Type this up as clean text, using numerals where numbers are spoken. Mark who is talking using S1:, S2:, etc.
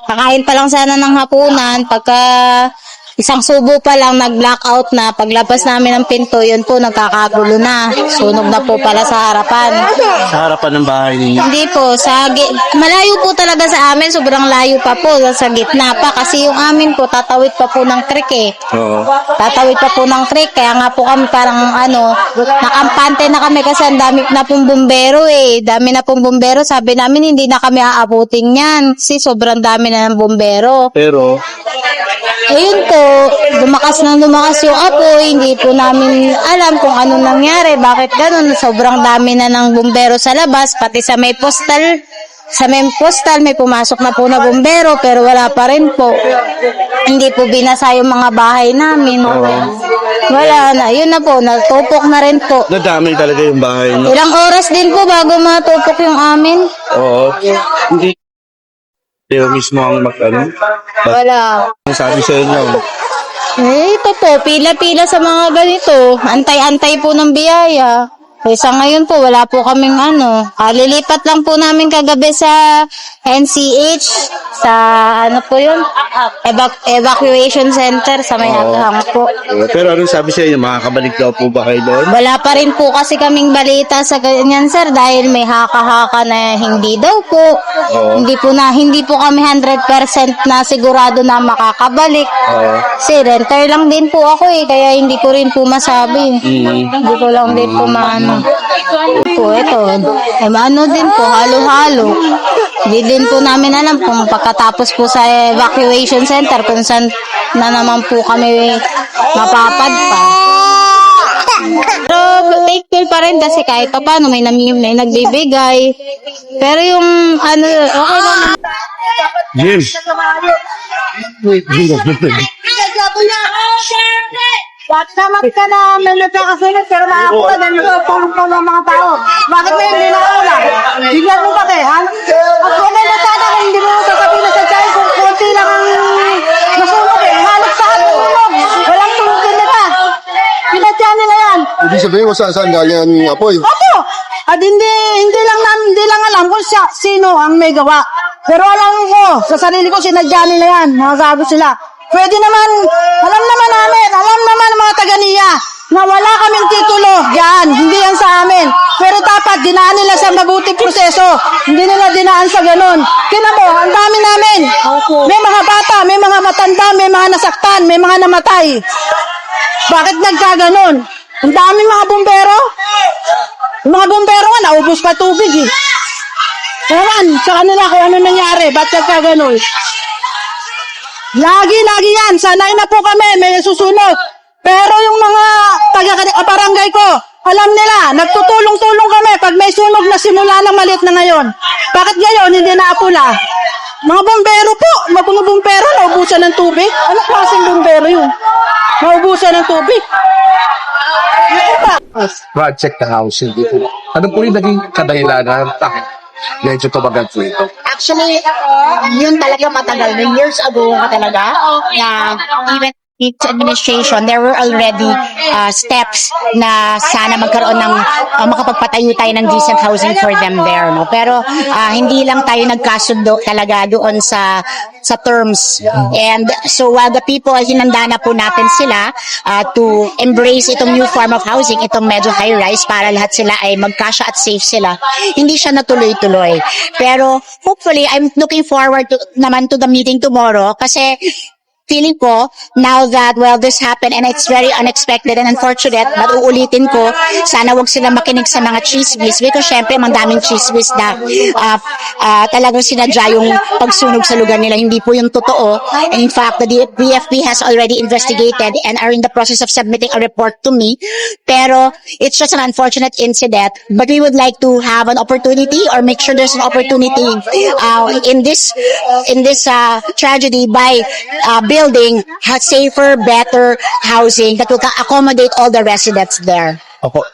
S1: Kakain pa lang sana ng hapunan, pagka isang subo pa lang, nag-blackout na. Paglabas namin ng pinto, yun po, nagkakagulo na. Sunog na po pala sa harapan.
S2: Sa harapan ng bahay ninyo.
S1: Hindi po, malayo po talaga sa amin, sobrang layo pa po, sa gitna pa. Kasi yung amin po, tatawid pa po ng creek eh.
S2: Oo.
S1: Tatawid pa po ng creek, kaya nga po kami parang nakampante na kami kasi ang dami na pong bumbero eh. Dami na pong bumbero, sabi namin hindi na kami aabutin yan. Kasi sobrang dami na ng bumbero.
S2: Pero,
S1: Ayun po, lumakas yung apoy, hindi po namin alam kung anong nangyari, bakit ganun, sobrang dami na ng bumbero sa labas, pati sa may postal, may pumasok na po na bumbero, pero wala pa rin po. Hindi po binasa yung mga bahay namin. Wala na, yun na po, natupok na rin po.
S2: nadamay talaga yung bahay niyo.
S1: Ilang oras din po bago matupok yung amin.
S2: Oo. Hindi. Kayo mismo ang
S1: Wala.
S2: Ang sabi sa inyo.
S1: Ito po, pila-pila sa mga ganito. Antay-antay po ng biyaya. Sa ngayon po, wala po kaming kalilipat lang po namin kagabi sa NCH, sa po yun? Evacuation center sa may Aghang po.
S2: Pero anong sabi sa inyo? Makakabalik daw po ba kayo doon?
S1: Wala pa rin po kasi kaming balita sa ganyan, sir, dahil may haka-haka na hindi daw po. Hindi po kami 100% na sigurado na makakabalik. Kasi renter lang din po ako eh, kaya hindi ko rin po masabi. Hindi ko lang din po ito. Din po, halo-halo. Hindi din po namin alam kung pagkatapos po sa evacuation center, kung saan na naman po kami mapapadpa. Pero thankful pa rin kasi kahit pa paano may nagbibigay. Pero yung okay naman.
S2: James.
S3: Samat ka na may nagkakasunod pero nakakuha na nagpapulong-pulong ng mga tao. Bakit na hindi nakakula? Bigyan mo ba kayo, ha? At kung may nasada kung hindi mo sasabihin na sa tiyan kung konti lang ang nasunog eh. Halos sa sunog. Walang tulog din nila. Pinatya nila yan.
S4: Ibig sabihin mo saan galing ang apoy?
S3: Opo. At hindi lang alam kung sino ang may gawa. Pero alam ko, sa sarili ko sinadya nila yan. Nakasabi sila. Pwede naman, alam naman ng mga taga-niya na wala kaming titulo. Yan, hindi yan sa amin. Pero dapat dinaan nila sa mabuting proseso. Hindi nila dinaan sa ganun. Tingnan mo, ang dami namin. May mga bata, may mga matanda, may mga nasaktan, may mga namatay. Bakit nagkaganon? Ang daming mga bumbero. Yung mga bumbero nga, naubos pa tubig eh. Ewan, sa kanila kung ano nangyari, ba't nagkaganon? Lagi yan. Sanay na po kami, may susunod. Pero yung mga taga-barangay ko, alam nila, nagtutulong-tulong kami pag may sunog na simula ng maliit na ngayon. Bakit ngayon, hindi na apula? Mga bumbero po, mga bumbero, naubusan ng tubig. Ano klaseng bumbero yun? Naubusan ng tubig.
S4: Project na housing dito. Ano po yung naging kadahilanan? Medyo tumagal po ito.
S5: Actually, yun talaga matagal. Years ago talaga, na even each administration, there were already steps na sana magkaroon ng makapagpatayo tayo ng decent housing for them there. No? Pero hindi lang tayo nagkasundo talaga doon sa terms. And so while the people, hinanda na po natin sila to embrace itong new form of housing, itong medyo high-rise para lahat sila ay magkasya at safe sila. Hindi siya natuloy-tuloy. Pero hopefully, I'm looking forward naman to the meeting tomorrow kasi feeling ko, now that, this happened and it's very unexpected and unfortunate, but uulitin ko, sana wag sila makinig sa mga chismis because syempre, daming chismis na talagang sinadya yung pagsunog sa lugar nila. Hindi po yung totoo. And in fact, the BFP has already investigated and are in the process of submitting a report to me. Pero, it's just an unfortunate incident, but we would like to have an opportunity or make sure there's an opportunity in this tragedy by building safer, better housing that will accommodate all the residents there.
S2: Opo.